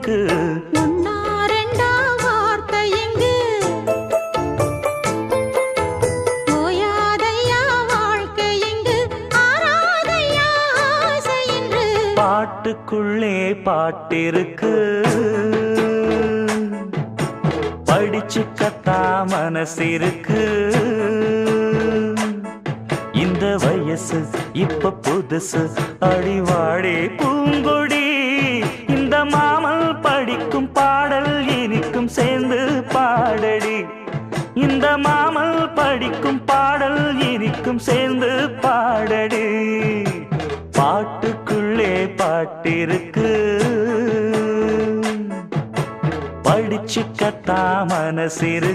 இருக்கு. ஒன்னா ரெண்டா வார்த்தை எங்கு ஓயாதையா வாழ்க்கை எங்கு ஆராதையா ஆசை என்று பாட்டுக்குள்ளே பாட்டிருக்கு, படிச்சுக்கத்தா மனசிருக்கு. இந்த வயசு இப்ப புதுசு, அடிவாடி பூங்கொடி. இந்த மாமல் படிக்கும் பாடல் இனிக்கும் சேர்ந்து பாடடி. இந்த மாமல் படிக்கும் பாடல் இனிக்கும் சேர்ந்து பாடடி. பாட்டுக்குள்ளே பாட்டிருக்கு, படிச்சுக்கத்தா மனசிருக்கு.